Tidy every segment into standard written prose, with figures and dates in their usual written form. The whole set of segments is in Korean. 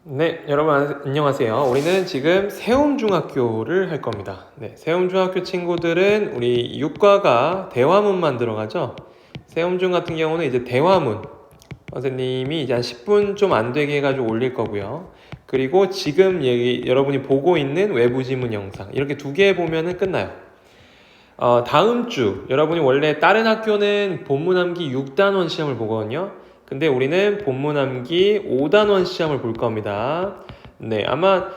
네, 여러분 안녕하세요. 우리는 지금 세움중학교를 할 겁니다. 네, 세움중학교 친구들은 우리 육과가 대화문만 들어가죠. 세움중 같은 경우는 이제 대화문 선생님이 이제 한 10분 좀 안 되게 해가지고 올릴 거고요. 그리고 지금 여러분이 보고 있는 외부 지문 영상 이렇게 두 개 보면은 끝나요. 다음 주 여러분이 원래 다른 학교는 본문 암기 6단원 시험을 보거든요. 근데 우리는 본문 암기 5단원 시험을 볼 겁니다. 네, 아마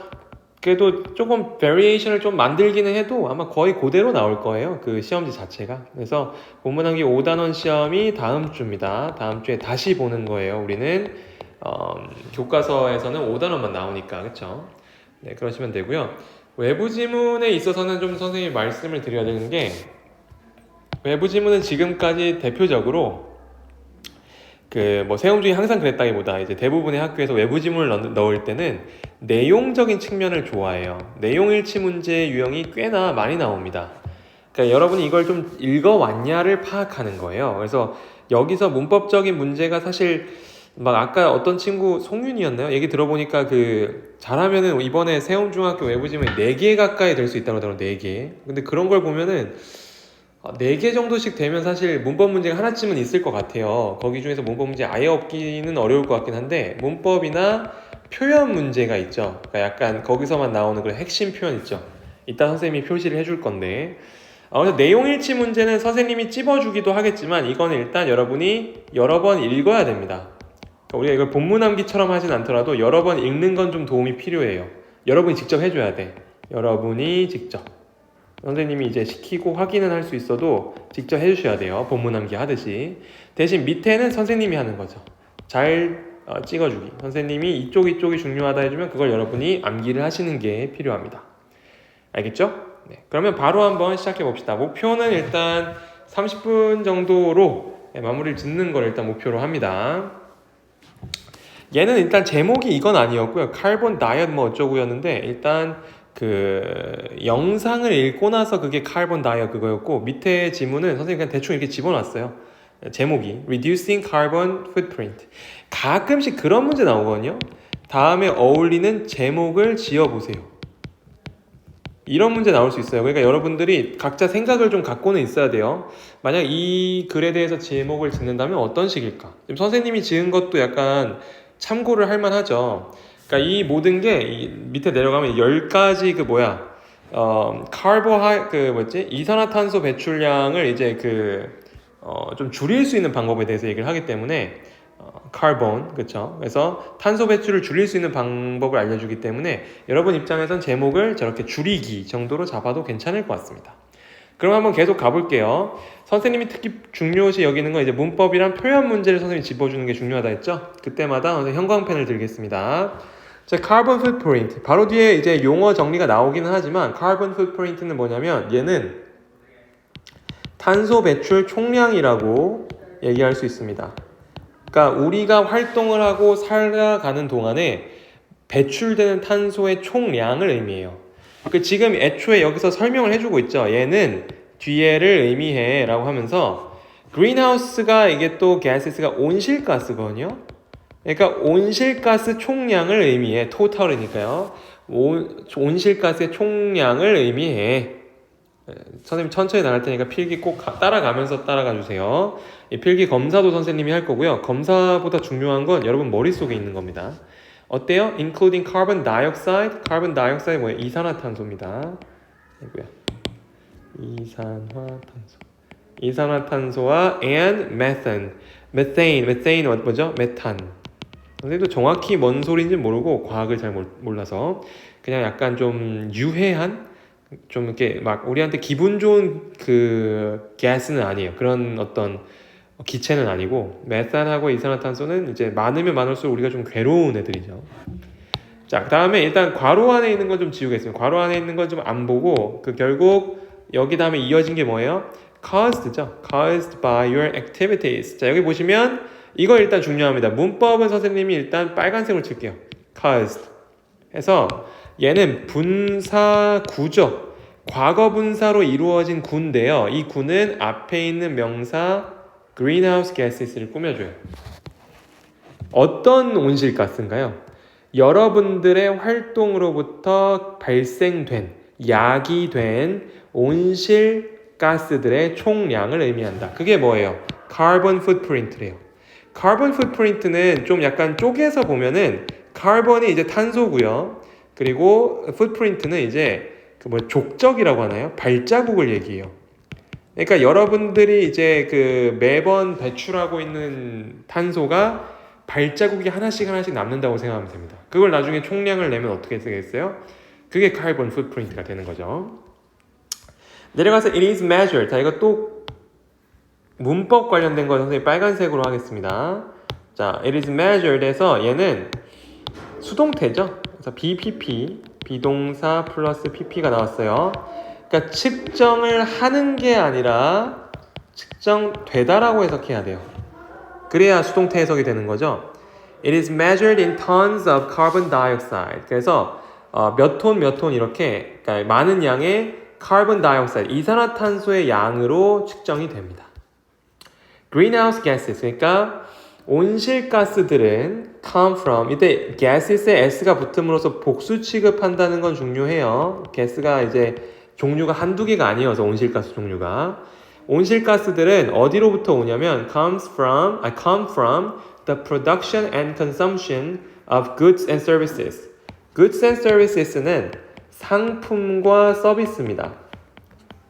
그래도 조금 베리에이션을 좀 만들기는 해도 아마 거의 그대로 나올 거예요. 그 시험지 자체가. 그래서 본문 암기 5단원 시험이 다음 주입니다. 다음 주에 다시 보는 거예요. 우리는 교과서에서는 5단원만 나오니까. 그렇죠? 네, 그러시면 되고요. 외부 지문에 있어서는 좀 선생님이 말씀을 드려야 되는 게 외부 지문은 지금까지 대표적으로 그 뭐 세움 중에 항상 그랬다기보다 이제 대부분의 학교에서 외부 지문을 넣을 때는 내용적인 측면을 좋아해요. 내용 일치 문제 유형이 꽤나 많이 나옵니다. 그러니까 여러분이 이걸 좀 읽어왔냐를 파악하는 거예요. 그래서 여기서 문법적인 문제가 사실 막 아까 어떤 친구 송윤이었나요? 얘기 들어보니까 그 잘하면은 이번에 세움중학교 외부지문이 4개 가까이 될 수 있다고 하더라고요. 4개. 근데 그런 걸 보면은 4개 정도씩 되면 사실 문법 문제가 하나쯤은 있을 것 같아요. 거기 중에서 문법 문제 아예 없기는 어려울 것 같긴 한데 문법이나 표현 문제가 있죠. 그러니까 약간 거기서만 나오는 그런 핵심 표현 있죠. 이따 선생님이 표시를 해줄 건데 그래서 내용 일치 문제는 선생님이 찝어주기도 하겠지만 이거는 일단 여러분이 여러 번 읽어야 됩니다. 그러니까 우리가 이걸 본문 암기처럼 하진 않더라도 여러 번 읽는 건 좀 도움이 필요해요. 여러분이 직접 해줘야 돼. 여러분이 직접. 선생님이 이제 시키고 확인은 할 수 있어도 직접 해주셔야 돼요. 본문 암기 하듯이. 대신 밑에는 선생님이 하는 거죠. 잘 찍어주기. 선생님이 이쪽이 중요하다 해주면 그걸 여러분이 암기를 하시는 게 필요합니다. 알겠죠? 네. 그러면 바로 한번 시작해 봅시다. 목표는 일단 30분 정도로 마무리를 짓는 걸 일단 목표로 합니다. 얘는 일단 제목이 이건 아니었고요. 카본 다이어트 뭐 어쩌고였는데 일단 그 영상을 읽고 나서 그게 카본 다이어트 그거였고 밑에 지문은 선생님이 그냥 대충 이렇게 집어놨어요. 제목이 Reducing Carbon Footprint. 가끔씩 그런 문제 나오거든요. 다음에 어울리는 제목을 지어보세요. 이런 문제 나올 수 있어요. 그러니까 여러분들이 각자 생각을 좀 갖고는 있어야 돼요. 만약 이 글에 대해서 제목을 짓는다면 어떤 식일까? 지금 선생님이 지은 것도 약간 참고를 할 만하죠. 그러니까 이 모든 게 밑에 내려가면 10가지 이산화탄소 배출량을 이제 좀 줄일 수 있는 방법에 대해서 얘기를 하기 때문에 카본, 그렇죠? 그래서 탄소 배출을 줄일 수 있는 방법을 알려주기 때문에 여러분 입장에선 제목을 저렇게 줄이기 정도로 잡아도 괜찮을 것 같습니다. 그럼 한번 계속 가볼게요. 선생님이 특히 중요시 여기는 건 이제 문법이랑 표현 문제를 선생님이 짚어주는 게 중요하다 했죠? 그때마다 형광펜을 들겠습니다. 자, carbon footprint. 바로 뒤에 이제 용어 정리가 나오기는 하지만 carbon footprint는 뭐냐면 얘는 탄소 배출 총량이라고 얘기할 수 있습니다. 그러니까 우리가 활동을 하고 살아가는 동안에 배출되는 탄소의 총량을 의미해요. 지금 애초에 여기서 설명을 해주고 있죠. 얘는 뒤에를 의미해 라고 하면서 greenhouse가 이게 또 gases가 온실가스거든요. 그러니까 온실가스 총량을 의미해. total이니까요. 온실가스의 총량을 의미해. 선생님 천천히 나갈 테니까 필기 꼭 따라가면서 따라가 주세요. 이 필기 검사도 선생님이 할 거고요. 검사보다 중요한 건 여러분 머릿속에 있는 겁니다. 어때요? including carbon dioxide. carbon dioxide 뭐예요? 이산화탄소입니다. 이거야. 이산화탄소와 and methane. methane 뭐죠? 메탄. 선생님도 정확히 뭔 소리인지 모르고 과학을 잘 몰라서 그냥 약간 좀 유해한 좀 이렇게 막 우리한테 기분 좋은 그 가스는 아니에요. 그런 어떤 기체는 아니고 메탄하고 이산화탄소는 이제 많으면 많을수록 우리가 좀 괴로운 애들이죠. 자, 그다음에 일단 괄호 안에 있는 건 좀 지우겠습니다. 괄호 안에 있는 건 좀 안 보고 결국 여기 다음에 이어진 게 뭐예요? caused죠. caused by your activities. 자, 여기 보시면 이거 일단 중요합니다. 문법은 선생님이 일단 빨간색으로 칠게요. caused 해서 얘는 분사 구죠. 과거 분사로 이루어진 구인데요. 이 구는 앞에 있는 명사 greenhouse gases를 꾸며줘요. 어떤 온실가스인가요? 여러분들의 활동으로부터 발생된, 야기된 온실가스들의 총량을 의미한다. 그게 뭐예요? 카본 풋프린트래요. 카본 풋프린트는 좀 약간 쪼개서 보면은 카본이 이제 탄소고요. 그리고 풋프린트는 이제 그 뭐 족적이라고 하나요? 발자국을 얘기해요. 그러니까 여러분들이 이제 그 매번 배출하고 있는 탄소가 발자국이 하나씩 남는다고 생각하면 됩니다. 그걸 나중에 총량을 내면 어떻게 쓰겠어요? 그게 카본 풋프린트가 되는 거죠. 내려가서 it is measured. 자, 이거 또 문법 관련된 거 선생님 빨간색으로 하겠습니다. 자, it is measured에서 얘는 수동태죠. 그래서 BPP, 비동사 플러스 PP가 나왔어요. 그러니까 측정을 하는 게 아니라 측정되다라고 해석해야 돼요. 그래야 수동태 해석이 되는 거죠. It is measured in tons of carbon dioxide. 그래서 몇 톤 이렇게 그러니까 많은 양의 carbon dioxide, 이산화탄소의 양으로 측정이 됩니다. Greenhouse gases, 그러니까 온실가스들은 come from, 이때 gases에 s가 붙음으로써 복수 취급한다는 건 중요해요. gas가 이제 종류가 한두 개가 아니어서 온실가스 종류가. 온실가스들은 어디로부터 오냐면 come from the production and consumption of goods and services. goods and services는 상품과 서비스입니다.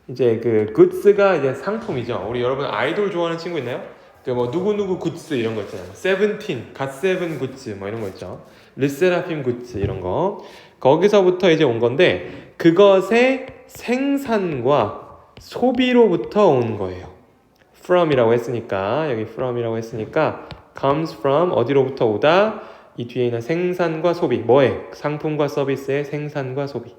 이제 그 goods가 이제 상품이죠. 우리 여러분 아이돌 좋아하는 친구 있나요? 그 뭐 누구누구 굿즈 이런 거 있잖아요. 세븐틴, 갓세븐 굿즈 뭐 이런 거 있죠. 르세라핌 굿즈 이런 거. 거기서부터 이제 온 건데 그것의 생산과 소비로부터 온 거예요. from이라고 했으니까 여기 from이라고 했으니까 comes from 어디로부터 오다 이 뒤에 있는 생산과 소비 뭐에? 상품과 서비스의 생산과 소비.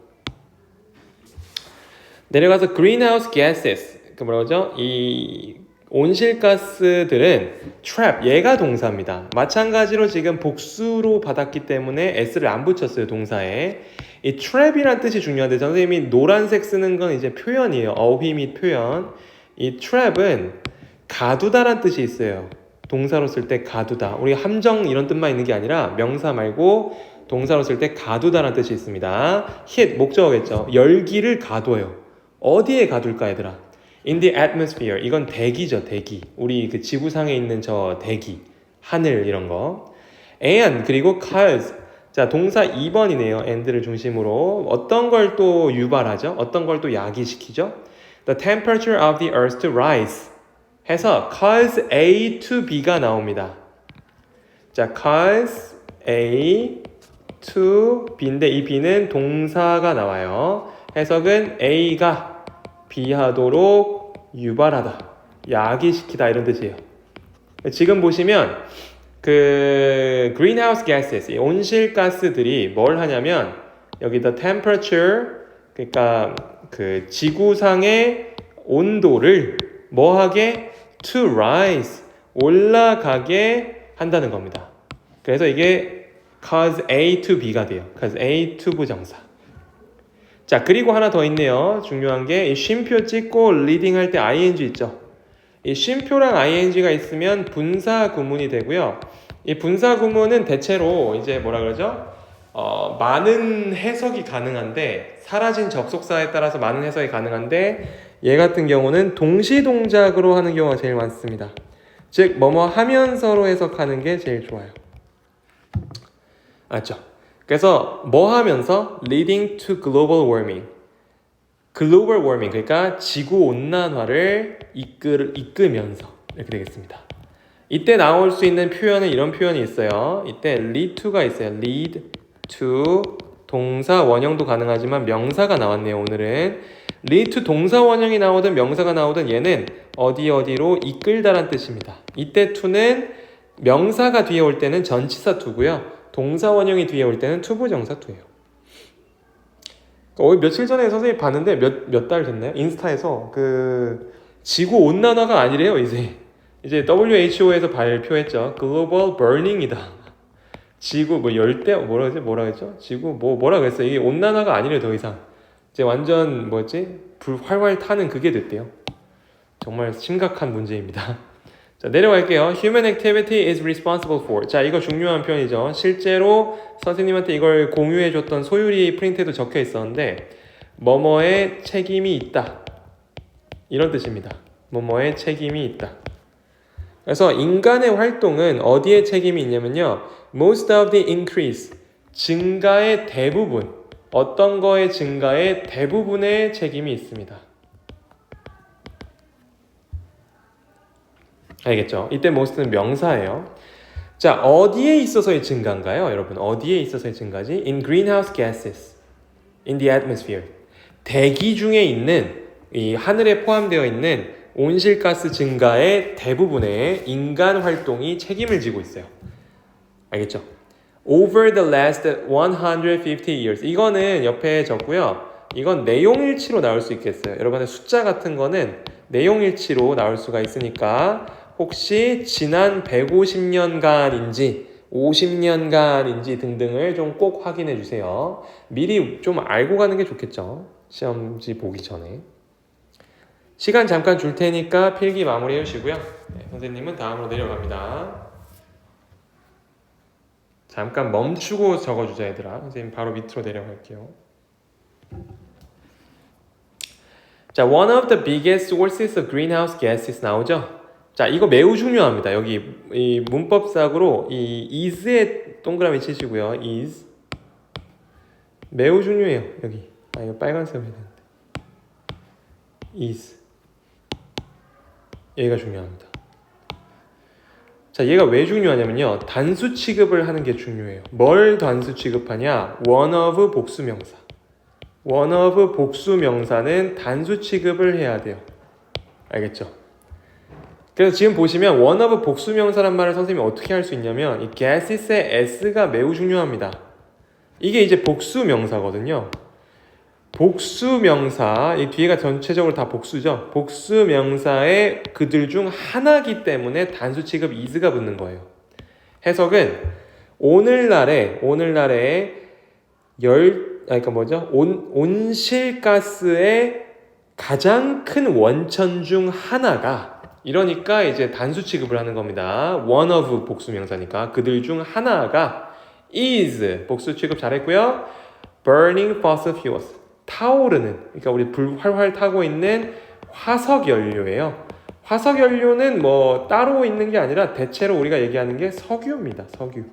내려가서 greenhouse gases 그 뭐라고 하죠? 이 온실가스들은 trap 얘가 동사입니다. 마찬가지로 지금 복수로 받았기 때문에 s를 안 붙였어요 동사에. 이 trap이란 뜻이 중요한데 선생님이 노란색 쓰는 건 이제 표현이에요. 어휘 및 표현. 이 trap은 가두다란 뜻이 있어요. 동사로 쓸 때 가두다. 우리 함정 이런 뜻만 있는 게 아니라 명사 말고 동사로 쓸 때 가두다란 뜻이 있습니다. hit 목적어겠죠. 열기를 가둬요. 어디에 가둘까 얘들아? In the atmosphere. 이건 대기죠, 대기. 우리 그 지구상에 있는 저 대기, 하늘 이런 거. And 그리고 cause. 자, 동사 2번이네요. and를 중심으로 어떤 걸 또 유발하죠? 어떤 걸 또 야기시키죠? The temperature of the earth to rise. 해서 cause A to B가 나옵니다. 자, cause A to B인데 이 B는 동사가 나와요. 해석은 A가 B하도록 유발하다, 야기시키다 이런 뜻이에요. 지금 보시면 그 greenhouse gases, 이 온실가스들이 뭘 하냐면 여기 the temperature, 그러니까 그 지구상의 온도를 뭐하게? to rise, 올라가게 한다는 겁니다. 그래서 이게 cause A to B가 돼요. cause A to 부정사. 자, 그리고 하나 더 있네요. 중요한 게 이 쉼표 찍고 리딩 할 때 ing 있죠. 이 쉼표랑 ing가 있으면 분사 구문이 되고요. 이 분사 구문은 대체로 이제 뭐라 그러죠? 많은 해석이 가능한데 사라진 접속사에 따라서 많은 해석이 가능한데 얘 같은 경우는 동시 동작으로 하는 경우가 제일 많습니다. 즉 뭐뭐 하면서로 해석하는 게 제일 좋아요. 맞죠? 그래서 뭐 하면서? leading to global warming. global warming, 그러니까 지구온난화를 이끌면서 이렇게 되겠습니다. 이때 나올 수 있는 표현은 이런 표현이 있어요. 이때 lead to가 있어요. lead to 동사 원형도 가능하지만 명사가 나왔네요. 오늘은 lead to 동사 원형이 나오든 명사가 나오든 얘는 어디로 이끌다란 뜻입니다. 이때 to는 명사가 뒤에 올 때는 전치사 to고요. 동사 원형이 뒤에 올 때는 투부정사 to예요. 며칠 전에 선생님 봤는데 몇 달 됐나요? 인스타에서 그 지구 온난화가 아니래요. 이제 WHO에서 발표했죠. 글로벌 버닝이다. 지구 뭐 열대 뭐라 했죠? 지구 뭐라 그랬어요? 이게 온난화가 아니래요. 더 이상 이제 완전 불 활활 타는 그게 됐대요. 정말 심각한 문제입니다. 자, 내려갈게요. Human activity is responsible for. 자, 이거 중요한 표현이죠. 실제로 선생님한테 이걸 공유해줬던 소율이 프린트에도 적혀 있었는데 뭐뭐의 책임이 있다. 이런 뜻입니다. 뭐뭐의 책임이 있다. 그래서 인간의 활동은 어디에 책임이 있냐면요. Most of the increase. 증가의 대부분. 어떤 거의 증가의 대부분의 책임이 있습니다. 알겠죠? 이때 most는 명사예요. 자, 어디에 있어서의 증가인가요? 여러분, 어디에 있어서의 증가지? In greenhouse gases, in the atmosphere. 대기 중에 있는, 이 하늘에 포함되어 있는 온실가스 증가의 대부분의 인간 활동이 책임을 지고 있어요. 알겠죠? Over the last 150 years. 이거는 옆에 적고요. 이건 내용일치로 나올 수 있겠어요. 여러분의 숫자 같은 거는 내용일치로 나올 수가 있으니까 혹시 지난 150년간인지 50년간인지 등등을 좀 꼭 확인해 주세요. 미리 좀 알고 가는 게 좋겠죠. 시험지 보기 전에. 시간 잠깐 줄 테니까 필기 마무리해 주시고요. 네, 선생님은 다음으로 내려갑니다. 잠깐 멈추고 적어주자 얘들아. 선생님 바로 밑으로 내려갈게요. 자, one of the biggest sources of greenhouse gases 나오죠? 자, 이거 매우 중요합니다. 여기 이 문법상으로 이 is에 동그라미 치시고요. is 매우 중요해요. 여기 이거 빨간색으로 해야 되는데 is 얘가 중요합니다. 자, 얘가 왜 중요하냐면요. 단수 취급을 하는 게 중요해요. 뭘 단수 취급하냐? one of 복수명사. one of 복수명사는 단수 취급을 해야 돼요. 알겠죠? 그래서 지금 보시면 one of 복수명사란 말을 선생님이 어떻게 할 수 있냐면 이 gases의 s가 매우 중요합니다. 이게 이제 복수명사거든요. 복수명사, 이 뒤에가 전체적으로 다 복수죠. 복수명사의 그들 중 하나이기 때문에 단수 취급 is가 붙는 거예요. 해석은 오늘날에 온실가스의 가장 큰 원천 중 하나가, 이러니까 이제 단수 취급을 하는 겁니다. one of 복수명사니까 그들 중 하나가 is 복수 취급 잘했고요. burning fossil fuels 타오르는, 그러니까 우리 불 활활 타고 있는 화석 연료예요. 화석 연료는 뭐 따로 있는 게 아니라 대체로 우리가 얘기하는 게 석유입니다. 석유.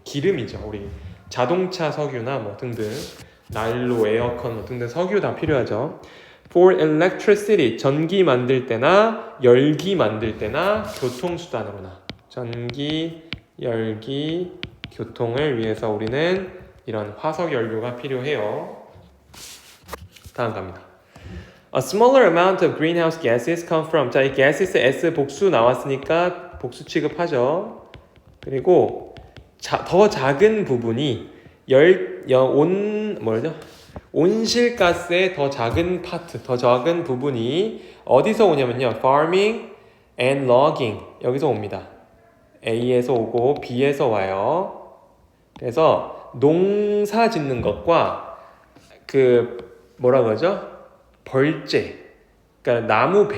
기름이죠. 우리 자동차 석유나 뭐 등등 난로, 에어컨 뭐 등등 석유 다 필요하죠. For electricity 전기 만들 때나 열기 만들 때나 교통수단으로나 전기, 열기, 교통을 위해서 우리는 이런 화석 연료가 필요해요. 다음 갑니다. A smaller amount of greenhouse gases come from. 자, 이 gases S 복수 나왔으니까 복수 취급하죠. 그리고 더 작은 부분이 온실가스의 더 작은 파트, 더 작은 부분이 어디서 오냐면요. farming and logging 여기서 옵니다. A에서 오고 B에서 와요. 그래서 농사 짓는 것과 뭐라 그러죠? 벌재, 그러니까 나무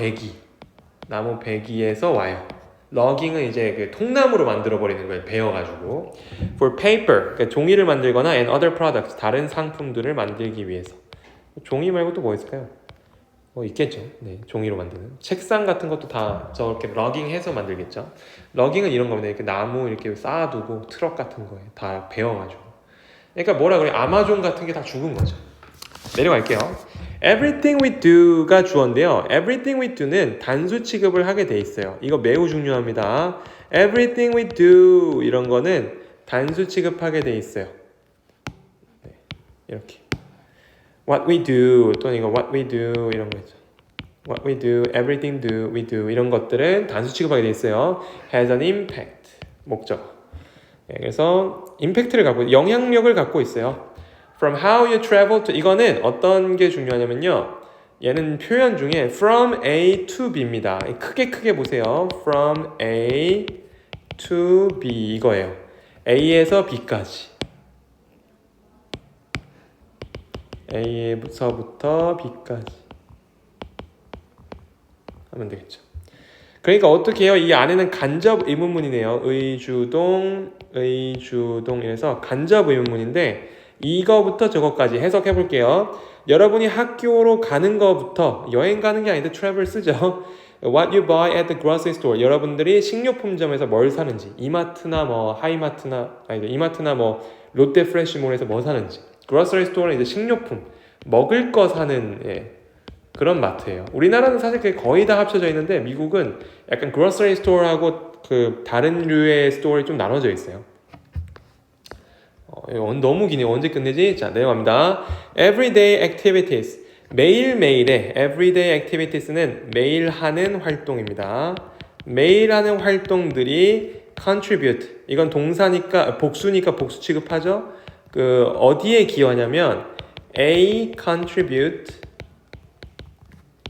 배기에서 와요. 러깅은 이제 그 통나무로 만들어 버리는 거예요. 베어가지고. For paper, 그러니까 종이를 만들거나 and other products, 다른 상품들을 만들기 위해서. 종이 말고 또 뭐 있을까요? 뭐 있겠죠. 네, 종이로 만드는 책상 같은 것도 다 저렇게 러깅해서 만들겠죠. 러깅은 이런 겁니다. 이렇게 나무 이렇게 쌓아두고 트럭 같은 거에 다 베어가지고. 그러니까 뭐라 그래? 아마존 같은 게 다 죽은 거죠. 내려갈게요. Everything we do가 주어인데요. Everything we do는 단수 취급을 하게 돼 있어요. 이거 매우 중요합니다. Everything we do 이런 거는 단수 취급하게 돼 있어요. 네, 이렇게. What we do 또는 이거 what we do 이런 거 있죠. What we do, everything we do 이런 것들은 단수 취급하게 돼 있어요. Has an impact. 목적. 네, 그래서 임팩트를 갖고 영향력을 갖고 있어요. From how you travel to 이거는 어떤 게 중요하냐면요. 얘는 표현 중에 from A to B입니다. 크게 보세요. From A to B 이거예요. A에서 B까지. A에서부터 B까지 하면 되겠죠. 그러니까 어떻게 해요? 이 안에는 간접 의문문이네요. 의주동에서 간접 의문문인데 이거부터 저거까지 해석해 볼게요. 여러분이 학교로 가는 거부터 여행 가는 게 아닌데 travel 쓰죠. What you buy at the grocery store. 여러분들이 식료품점에서 뭘 사는지 이마트나 뭐 하이마트나 아니 이마트나 뭐 롯데 프레시몰에서 뭐 사는지 grocery store는 이제 식료품 먹을 거 사는 그런 마트예요. 우리나라는 사실 그게 거의 다 합쳐져 있는데 미국은 약간 grocery store하고 그 다른 류의 스토어이 좀 나눠져 있어요. 너무 기네. 언제 끝내지? 자, 내려갑니다. Everyday activities. 매일매일의 everyday activities는 매일 하는 활동입니다. 매일 하는 활동들이 contribute. 이건 동사니까 복수니까 복수 취급하죠. 그 어디에 기여하냐면 A contribute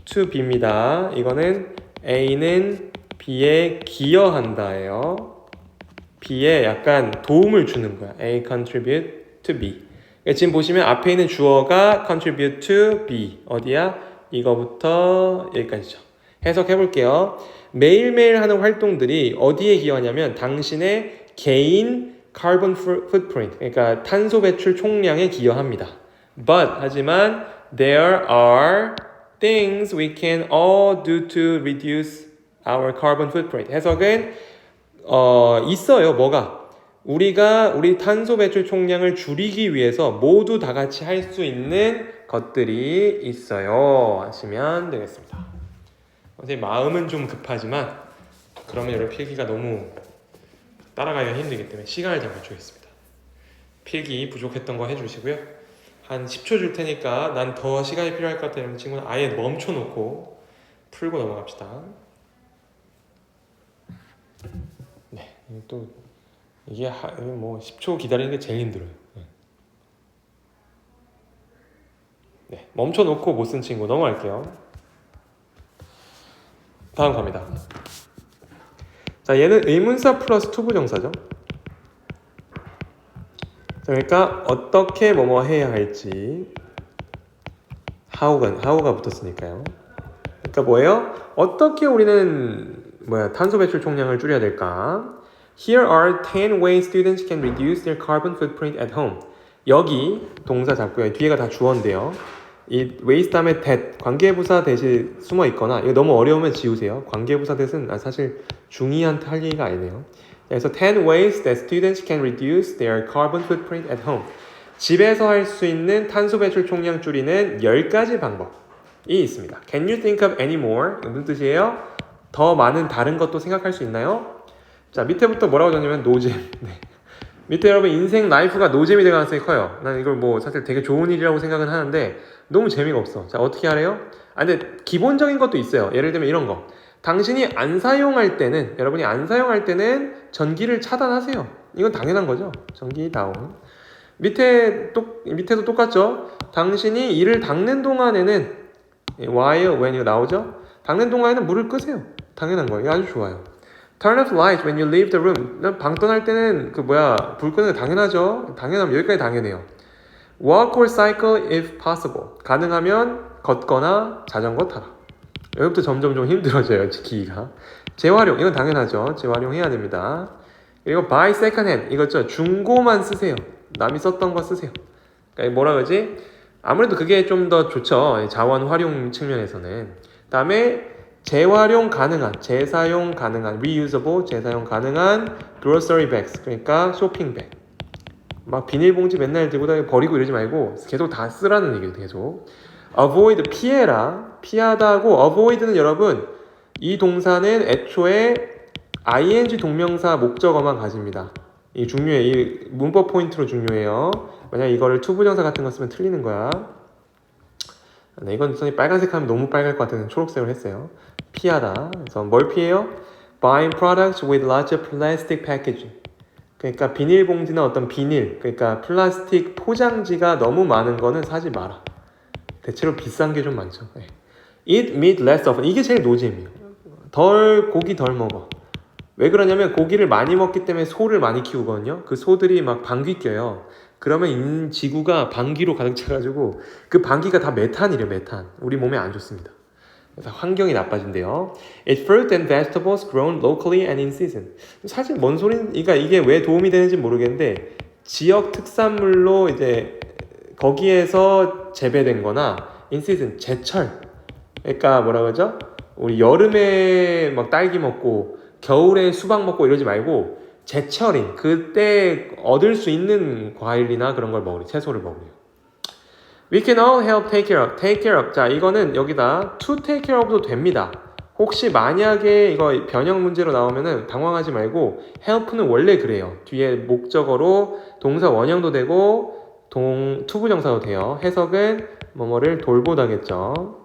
to B입니다. 이거는 A는 B에 기여한다예요. B에 약간 도움을 주는 거야. A contribute to B. 그러니까 지금 보시면 앞에 있는 주어가 contribute to B. 어디야? 이거부터 여기까지죠. 해석해 볼게요. 매일매일 하는 활동들이 어디에 기여하냐면 당신의 개인 carbon footprint, 그러니까 탄소 배출 총량에 기여합니다. But 하지만 there are things we can all do to reduce our carbon footprint. 해석은 있어요. 뭐가? 우리가 우리 탄소 배출 총량을 줄이기 위해서 모두 다 같이 할 수 있는 것들이 있어요. 하시면 되겠습니다. 선생님 마음은 좀 급하지만 그러면 여러분 필기가 너무 따라가기가 힘들기 때문에 시간을 좀 맞추겠습니다. 필기 부족했던 거 해주시고요. 한 10초 줄 테니까 난 더 시간이 필요할 것 같다는 친구는 아예 멈춰놓고 풀고 넘어갑시다. 네, 또 이게 뭐 10초 기다리는 게 제일 힘들어요. 네, 멈춰놓고 못 쓴 친구 넘어갈게요. 다음 갑니다. 자, 얘는 의문사 플러스 투부정사죠. 그러니까 어떻게 뭐뭐 해야 할지 how가 붙었으니까요. 그러니까 뭐예요? 어떻게 우리는 탄소 배출 총량을 줄여야 될까? Here are 10 ways students can reduce their carbon footprint at home. 여기 동사 잡고요. 뒤에가 다 주어인데요. 이 ways 다음에 that 관계부사 대신 숨어 있거나 이거 너무 어려우면 지우세요. 관계부사 대신 사실 중2한테 할 얘기가 아니네요. 그래서 10 ways that students can reduce their carbon footprint at home. 집에서 할 수 있는 탄소 배출 총량 줄이는 10가지 방법이 있습니다. Can you think of any more? 무슨 뜻이에요? 더 많은 다른 것도 생각할 수 있나요? 자, 밑에부터 뭐라고 적냐면 노잼. 네. 밑에 여러분 인생 라이프가 노잼이 될 가능성이 커요. 난 이걸 뭐 사실 되게 좋은 일이라고 생각은 하는데 너무 재미가 없어. 자, 어떻게 하래요? 근데 기본적인 것도 있어요. 예를 들면 이런 거. 당신이 안 사용할 때는, 여러분이 안 사용할 때는 전기를 차단하세요. 이건 당연한 거죠. 전기 다운. 밑에도 똑같죠. 당신이 이를 닦는 동안에는 while, when 이거 나오죠. 닦는 동안에는 물을 끄세요. 당연한 거예요. 이거 아주 좋아요. Turn off light when you leave the room. 방 떠날 때는 불 끄는 게 당연하죠. 당연하면 여기까지 당연해요. Walk or cycle if possible. 가능하면 걷거나 자전거 타라. 여기부터 점점 좀 힘들어져요. 지키기가. 재활용. 이건 당연하죠. 재활용해야 됩니다. 그리고 buy second hand. 이거죠. 중고만 쓰세요. 남이 썼던 거 쓰세요. 그러니까 뭐라 그러지? 아무래도 그게 좀 더 좋죠. 자원 활용 측면에서는. 다음에 재활용 가능한, 재사용 가능한, reusable, 재사용 가능한 grocery bags. 그러니까 쇼핑백. 막 비닐봉지 맨날 들고 다니고 버리고 이러지 말고 계속 다 쓰라는 얘기예요. 계속. avoid, 피해라. 피하다고 avoid는 여러분 이 동사는 애초에 ing 동명사 목적어만 가집니다. 이 중요해. 이 문법 포인트로 중요해요. 만약 이거를 투부정사 같은 거 쓰면 틀리는 거야. 네, 이건 선생님 빨간색 하면 너무 빨갈 것 같아서 초록색으로 했어요. 피하다. 그래서 뭘 피해요? Buying products with large plastic packaging. 그러니까 비닐봉지나 어떤 비닐, 그러니까 플라스틱 포장지가 너무 많은 거는 사지 마라. 대체로 비싼 게 좀 많죠. 네. Eat meat less often. 이게 제일 노잼이에요. 고기 덜 먹어. 왜 그러냐면 고기를 많이 먹기 때문에 소를 많이 키우거든요. 그 소들이 막 방귀 껴요. 그러면 지구가 방귀로 가득 차가지고 그 방귀가 다 메탄이래요. 메탄. 우리 몸에 안 좋습니다. 그래서 환경이 나빠진대요. It's fruit and vegetables grown locally and in season. 사실 뭔 소리니까 이게 왜 도움이 되는지 모르겠는데 지역 특산물로 이제 거기에서 재배된 거나 in season 제철. 그러니까 뭐라 그러죠? 우리 여름에 막 딸기 먹고 겨울에 수박 먹고 이러지 말고 제철인 그때 얻을 수 있는 과일이나 그런 걸 먹으래. 채소를 먹으래요. We can all help take care of. take care of. 자, 이거는 여기다 to take care of도 됩니다. 혹시 만약에 이거 변형 문제로 나오면은 당황하지 말고 help는 원래 그래요. 뒤에 목적어로 동사 원형도 되고 투부정사도 돼요. 해석은 뭐뭐를 돌보다겠죠.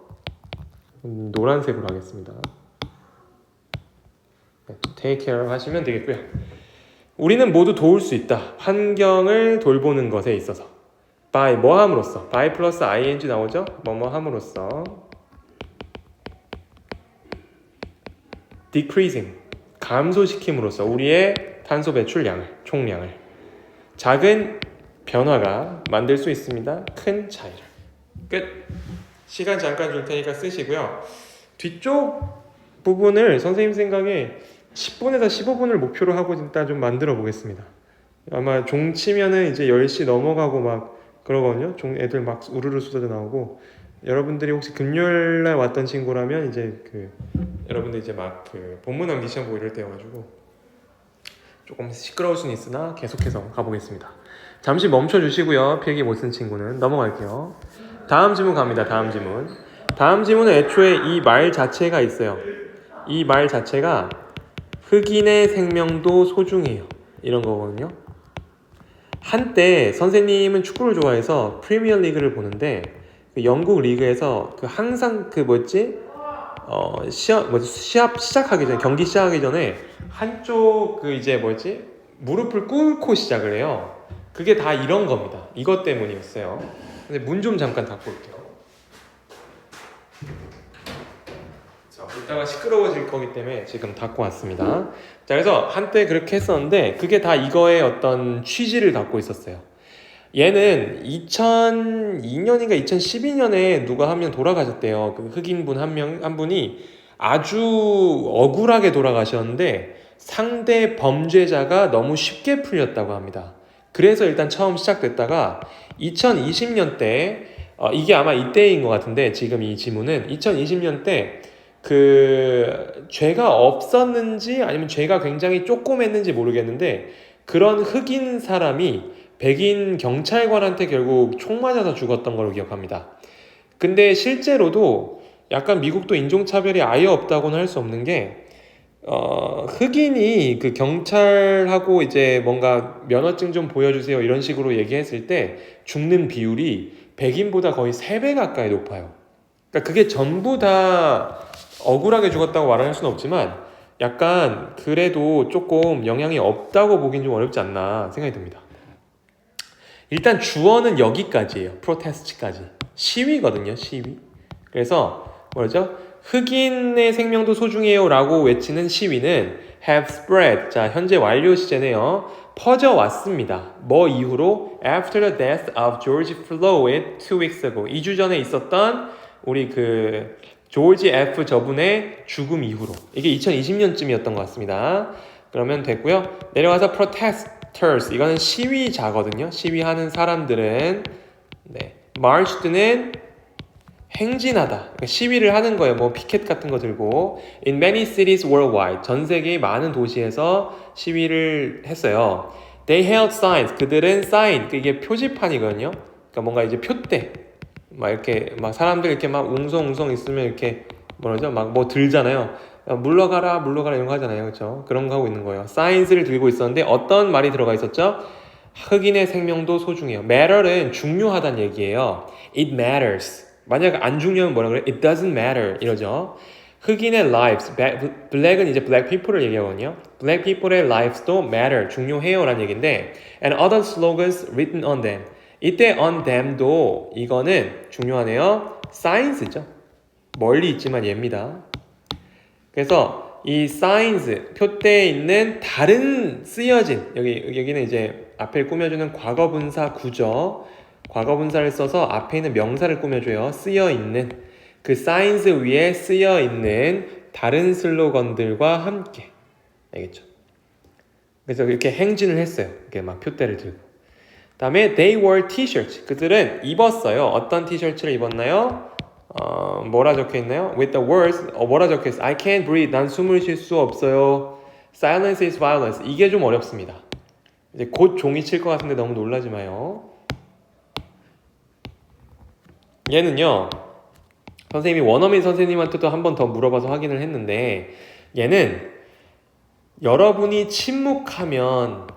노란색으로 하겠습니다. 네, take care of 하시면 되겠고요. 우리는 모두 도울 수 있다. 환경을 돌보는 것에 있어서. by 뭐 함으로써 by 플러스 ing 나오죠? 뭐뭐 함으로써 decreasing 감소시킴으로써 우리의 탄소 배출량을 총량을 작은 변화가 만들 수 있습니다. 큰 차이를. 끝. 시간 잠깐 줄 테니까 쓰시고요. 뒤쪽 부분을 선생님 생각에 10분에서 15분을 목표로 하고 일단 좀 만들어 보겠습니다. 아마 종 치면은 이제 10시 넘어가고 막 그러거든요. 애들 막 우르르 쏟아져 나오고 여러분들이 혹시 금요일날 왔던 친구라면 이제 여러분들 이제 막 본문 암기 시험 보고 이럴 때여가지고 조금 시끄러울 수는 있으나 계속해서 가보겠습니다. 잠시 멈춰 주시고요. 필기 못 쓴 친구는 넘어갈게요. 다음 지문 갑니다. 다음 지문. 다음 지문은 애초에 이 말 자체가 있어요. 이 말 자체가 흑인의 생명도 소중해요. 이런 거거든요. 한때 선생님은 축구를 좋아해서 프리미어 리그를 보는데 영국 리그에서 항상 시합 시작하기 전에 경기 시작하기 전에 한쪽 무릎을 꿇고 시작을 해요. 그게 다 이런 겁니다. 이것 때문이었어요. 근데 문 좀 잠깐 닫고 올게요. 이따가 시끄러워질 거기 때문에 지금 닫고 왔습니다. 자, 그래서 한때 그렇게 했었는데 그게 다 이거의 어떤 취지를 갖고 있었어요. 얘는 2002년인가 2012년에 누가 한 명 돌아가셨대요. 그 흑인분 한 분이 아주 억울하게 돌아가셨는데 상대 범죄자가 너무 쉽게 풀렸다고 합니다. 그래서 일단 처음 시작됐다가 2020년 때 이게 아마 이때인 것 같은데 지금 이 지문은 2020년 때 죄가 없었는지 아니면 죄가 굉장히 조그맸는지 모르겠는데 그런 흑인 사람이 백인 경찰관한테 결국 총 맞아서 죽었던 걸로 기억합니다. 근데 실제로도 약간 미국도 인종차별이 아예 없다고는 할 수 없는 게 흑인이 그 경찰하고 이제 뭔가 면허증 좀 보여주세요 이런 식으로 얘기했을 때 죽는 비율이 백인보다 거의 3배 가까이 높아요. 그러니까 그게 전부 다 억울하게 죽었다고 말할 수는 없지만 약간 그래도 조금 영향이 없다고 보긴 좀 어렵지 않나 생각이 듭니다. 일단 주어는 여기까지예요. 프로테스트까지. 시위거든요. 시위. 그래서 뭐죠? 흑인의 생명도 소중해요 라고 외치는 시위는 have spread. 자, 현재 완료 시제네요. 퍼져왔습니다. 뭐 이후로? After the death of George Floyd 2 weeks ago. 2주 전에 있었던 우리 조지 F 저분의 죽음 이후로. 이게 2020년쯤이었던 것 같습니다. 그러면 됐고요. 내려가서 protesters. 이거는 시위자거든요. 시위하는 사람들은 marched는 행진하다. 그러니까 시위를 하는 거예요. 뭐 피켓 같은 거 들고. In many cities worldwide. 전 세계의 많은 도시에서 시위를 했어요. They held signs. 그들은 sign. 이게 표지판이거든요. 그러니까 뭔가 이제 표대. 막 이렇게 막 사람들 이렇게 막 웅성웅성 있으면 이렇게 막 뭐 들잖아요. 물러가라 이런 거 하잖아요. 그렇죠? 그런 거 하고 있는 거예요. signs를 들고 있었는데 어떤 말이 들어가 있었죠? 흑인의 생명도 소중해요. matter는 중요하다는 얘기예요. It matters. 만약 안 중요하면 뭐라 그래? It doesn't matter 이러죠. 흑인의 lives, black은 이제 black people을 얘기하거든요. black people의 lives도 matter, 중요해요 라는 얘기인데 and other slogans written on them. 이때 on them도 이거는 중요하네요. signs죠. 멀리 있지만 얘입니다. 그래서 이 signs, 표대에 있는 다른 쓰여진 여기는 이제 앞을 꾸며주는 과거분사 구조 과거분사를 써서 앞에 있는 명사를 꾸며줘요. 쓰여있는 그 사인스 위에 쓰여 있는 다른 슬로건들과 함께. 알겠죠? 그래서 이렇게 행진을 했어요. 이렇게 막 표대를 들고. 다음에 they wore t-shirts. 그들은 입었어요. 어떤 티셔츠를 입었나요? 뭐라 적혀 있나요? With the words, 뭐라 적혀 있어요? I can't breathe. 난 숨을 쉴 수 없어요. Silence is violence. 이게 좀 어렵습니다. 이제 곧 종이 칠 것 같은데 너무 놀라지 마요. 얘는요, 선생님이 원어민 선생님한테도 한 번 더 물어봐서 확인을 했는데, 얘는 여러분이 침묵하면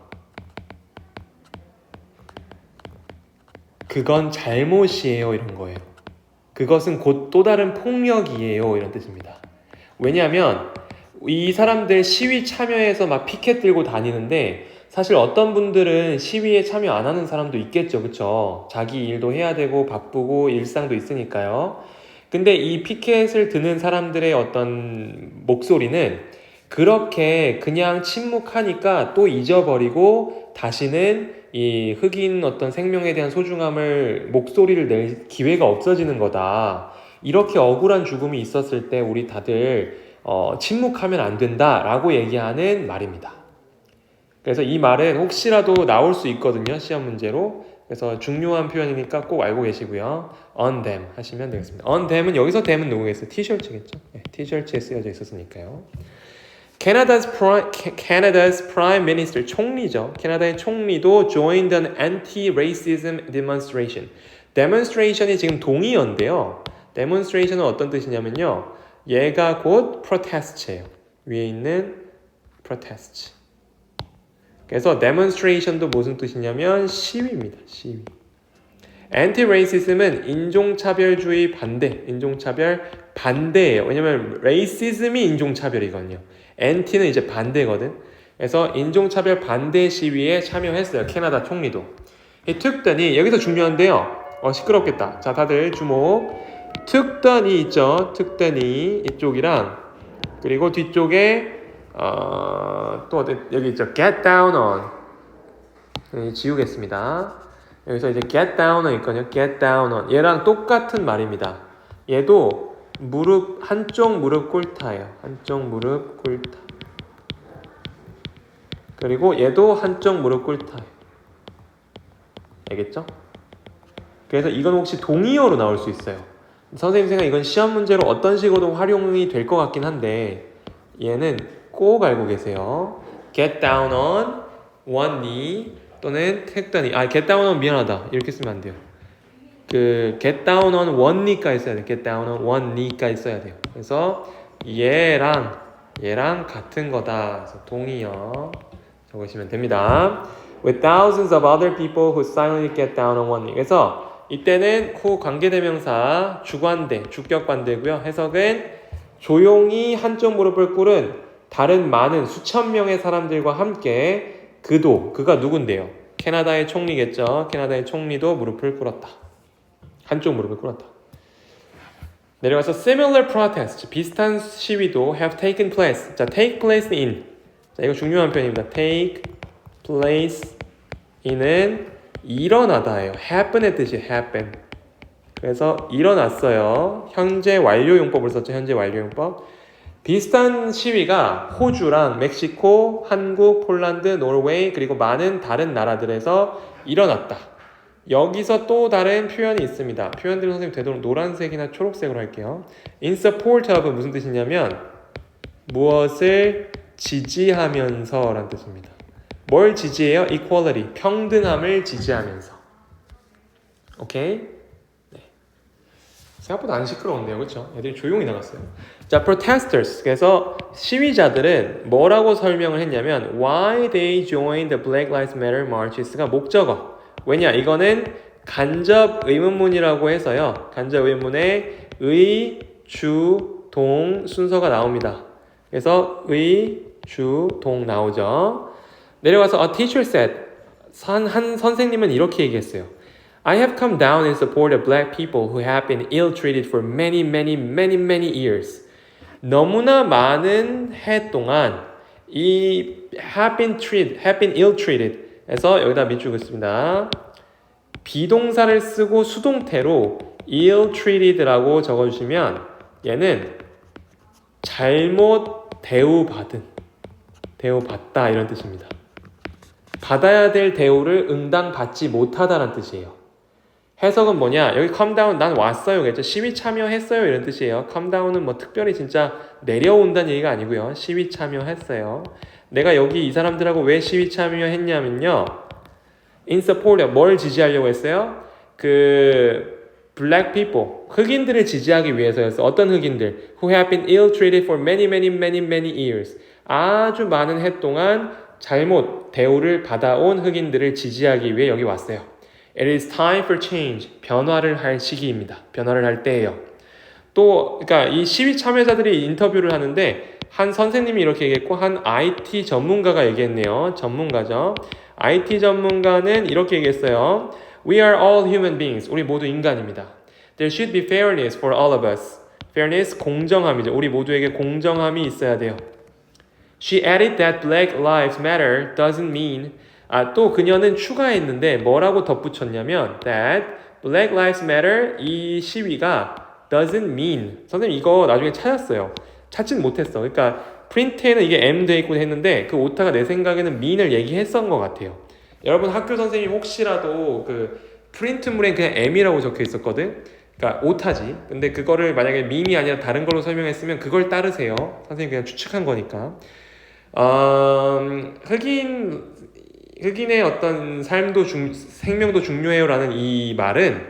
그건 잘못이에요, 이런 거예요. 그것은 곧 또 다른 폭력이에요, 이런 뜻입니다. 왜냐하면 이 사람들 시위 참여해서 막 피켓 들고 다니는데 사실 어떤 분들은 시위에 참여 안 하는 사람도 있겠죠, 그쵸? 자기 일도 해야 되고 바쁘고 일상도 있으니까요. 근데 이 피켓을 드는 사람들의 어떤 목소리는 그렇게 그냥 침묵하니까 또 잊어버리고 다시는 이 흑인 어떤 생명에 대한 소중함을 목소리를 낼 기회가 없어지는 거다. 이렇게 억울한 죽음이 있었을 때 우리 다들 침묵하면 안 된다라고 얘기하는 말입니다. 그래서 이 말은 혹시라도 나올 수 있거든요, 시험 문제로. 그래서 중요한 표현이니까 꼭 알고 계시고요. on them 하시면 되겠습니다. on them은 여기서 them은 누구겠어요? 티셔츠겠죠? 네, 티셔츠에 쓰여져 있었으니까요. Canada's Prime Minister, 총리죠. 캐나다의 총리도 joined an anti-racism demonstration. demonstration이 지금 동의어인데요. demonstration은 어떤 뜻이냐면요. 얘가 곧 protest예요. 위에 있는 protest. 그래서 demonstration도 무슨 뜻이냐면 시위입니다. 시위. anti-racism은 인종차별주의 반대, 인종차별 반대예요. 왜냐면 racism이 인종차별이거든요. anti는 이제 반대거든. 그래서 인종차별 반대 시위에 참여했어요. 캐나다 총리도. He took the knee. 여기서 중요한데요. 시끄럽겠다. 자, 다들 주목. took the knee 있죠. took the knee 이쪽이랑 그리고 뒤쪽에 또 어디 여기 있죠. get down on. 지우겠습니다. 여기서 이제 get down on 있거든요. get down on. 얘랑 똑같은 말입니다. 얘도 한쪽 무릎 꿇다예요. 한쪽 무릎 꿇다. 그리고 얘도 한쪽 무릎 꿇다예요. 알겠죠? 그래서 이건 혹시 동의어로 나올 수 있어요. 선생님 생각 이건 시험 문제로 어떤 식으로도 활용이 될 것 같긴 한데 얘는 꼭 알고 계세요. get down on one knee 또는 take the knee. get down on 미안하다. 이렇게 쓰면 안 돼요. get down on one knee까지 써야 돼요. get down on one knee까지 써야 돼요. 그래서 얘랑 같은 거다. 그래서 동의어 적으시면 됩니다. With thousands of other people who silently get down on one knee. 그래서 이때는 관계대명사 주관대, 주격관대고요. 해석은 조용히 한쪽 무릎을 꿇은 다른 많은 수천 명의 사람들과 함께 그가 누군데요? 캐나다의 총리겠죠. 캐나다의 총리도 무릎을 꿇었다. 한쪽 무릎을 꿇었다. 내려가서 similar protests, 비슷한 시위도 have taken place. 자, take place in. 자, 이거 중요한 표현입니다. take place in은 일어나다예요. happen의 뜻이에요. happen. 그래서 일어났어요. 현재 완료용법을 썼죠. 현재 완료용법. 비슷한 시위가 호주랑 멕시코, 한국, 폴란드, 노르웨이 그리고 많은 다른 나라들에서 일어났다. 여기서 또 다른 표현이 있습니다. 표현들은 선생님 되도록 노란색이나 초록색으로 할게요. In support of 무슨 뜻이냐면 무엇을 지지하면서 라는 뜻입니다. 뭘 지지해요? equality, 평등함을 지지하면서. 오케이? 네. 생각보다 안 시끄러운데요. 그렇죠? 애들이 조용히 나갔어요. 자, protesters. 그래서 시위자들은 뭐라고 설명을 했냐면 why they joined the Black Lives Matter marches가 목적어. 왜냐? 이거는 간접 의문문이라고 해서요. 간접 의문에 의, 주, 동 순서가 나옵니다. 그래서 의, 주, 동 나오죠. 내려가서 a teacher said 한 선생님은 이렇게 얘기했어요. I have come down in support of black people who have been ill-treated for many years. 너무나 많은 해 동안 이 have been ill-treated 해서 여기다 밑줄 긋습니다. 비동사를 쓰고 수동태로 ill-treated라고 적어주시면 얘는 잘못 대우받다 이런 뜻입니다. 받아야 될 대우를 응당 받지 못하다라는 뜻이에요. 해석은 뭐냐? 여기 come down, 난 왔어요 겠죠. 시위 참여했어요 이런 뜻이에요. come down은 뭐 특별히 진짜 내려온다는 얘기가 아니고요. 시위 참여했어요. 내가 여기 이 사람들하고 왜 시위 참여했냐면요. in support, 뭘 지지하려고 했어요? black people, 흑인들을 지지하기 위해서였어. 어떤 흑인들? Who have been ill-treated for many years. 아주 많은 해 동안 잘못 대우를 받아온 흑인들을 지지하기 위해 여기 왔어요. It is time for change. 변화를 할 시기입니다. 변화를 할 때예요. 또 그러니까 이 시위 참여자들이 인터뷰를 하는데 한 선생님이 이렇게 얘기했고 한 IT 전문가가 얘기했네요. 전문가죠. IT 전문가는 이렇게 얘기했어요. We are all human beings. 우리 모두 인간입니다. There should be fairness for all of us. fairness 공정함이죠. 우리 모두에게 공정함이 있어야 돼요. She added that black lives matter doesn't mean 또 그녀는 추가했는데 뭐라고 덧붙였냐면 that black lives matter 이 시위가 doesn't mean 선생님 이거 나중에 찾았어요. 찾진 못했어. 그러니까 프린트에는 이게 M 돼 있고 했는데 그 오타가 내 생각에는 mean을 얘기했던 것 같아요. 여러분 학교 선생님 혹시라도 그 프린트물엔 그냥 M이라고 적혀 있었거든. 그러니까 오타지. 근데 그거를 만약에 mean이 아니라 다른 걸로 설명했으면 그걸 따르세요. 선생님 그냥 추측한 거니까. 흑인의 어떤 삶도 생명도 중요해요라는 이 말은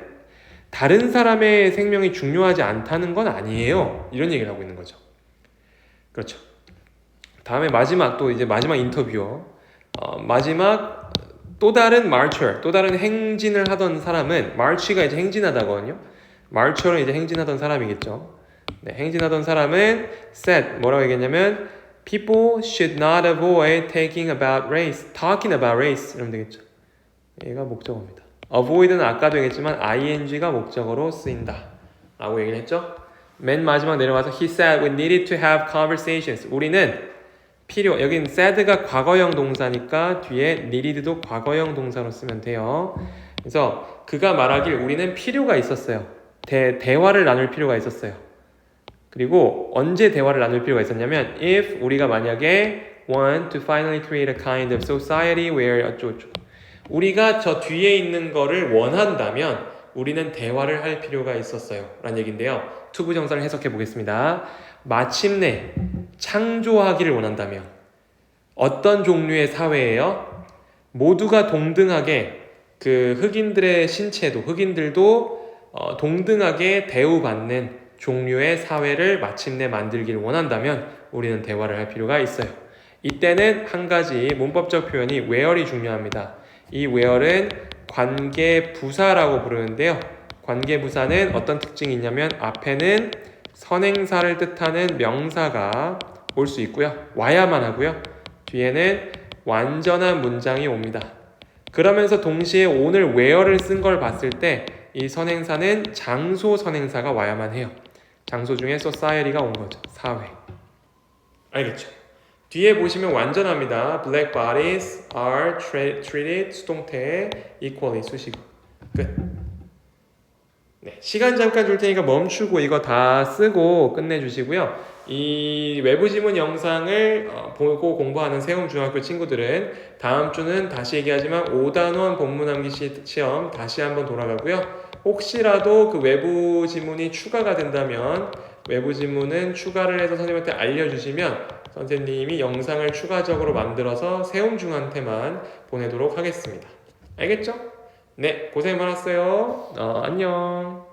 다른 사람의 생명이 중요하지 않다는 건 아니에요. 이런 얘기를 하고 있는 거죠. 그렇죠. 다음에 마지막 또 이제 마지막 인터뷰어. 마지막 또 다른 marcher, 또 다른 행진을 하던 사람은 march가 이제 행진하다거든요. marcher은 이제 행진하던 사람이겠죠. 네, 행진하던 사람은 said 뭐라고 얘기했냐면 People should not avoid talking about race. 이러면 되겠죠. 얘가 목적어입니다. avoid는 아까도 얘기했지만 ing가 목적어로 쓰인다 라고 얘기를 했죠. 맨 마지막 내려와서 He said we needed to have conversations. 우리는 여긴 said가 과거형 동사니까 뒤에 needed도 과거형 동사로 쓰면 돼요. 그래서 그가 말하길 우리는 필요가 있었어요. 대화를 나눌 필요가 있었어요. 그리고 언제 대화를 나눌 필요가 있었냐면 if 우리가 만약에 want to finally create a kind of society where 어쩌고저쩌고 우리가 저 뒤에 있는 거를 원한다면 우리는 대화를 할 필요가 있었어요 라는 얘기인데요. 투부정사를 해석해 보겠습니다. 마침내 창조하기를 원한다면 어떤 종류의 사회예요? 모두가 동등하게 그 흑인들의 신체도 흑인들도 동등하게 대우받는 종류의 사회를 마침내 만들기를 원한다면 우리는 대화를 할 필요가 있어요. 이때는 한 가지 문법적 표현이 where이 중요합니다. 이 where은 관계부사라고 부르는데요. 관계부사는 어떤 특징이 있냐면 앞에는 선행사를 뜻하는 명사가 올 수 있고요. 와야만 하고요. 뒤에는 완전한 문장이 옵니다. 그러면서 동시에 오늘 where를 쓴 걸 봤을 때 이 선행사는 장소 선행사가 와야만 해요. 장소 중에 society가 온 거죠. 사회. 알겠죠? 뒤에 보시면 완전합니다. Black bodies are treated 수동태 equally 수식어. 끝. 네, 시간 잠깐 줄 테니까 멈추고 이거 다 쓰고 끝내주시고요. 이 외부 지문 영상을 보고 공부하는 세움중학교 친구들은 다음 주는 다시 얘기하지만 5단원 본문 암기 시험 다시 한번 돌아가고요. 혹시라도 그 외부 지문이 추가가 된다면 외부 지문은 추가를 해서 선생님한테 알려주시면 선생님이 영상을 추가적으로 만들어서 세움중한테만 보내도록 하겠습니다. 알겠죠? 네, 고생 많았어요. 안녕.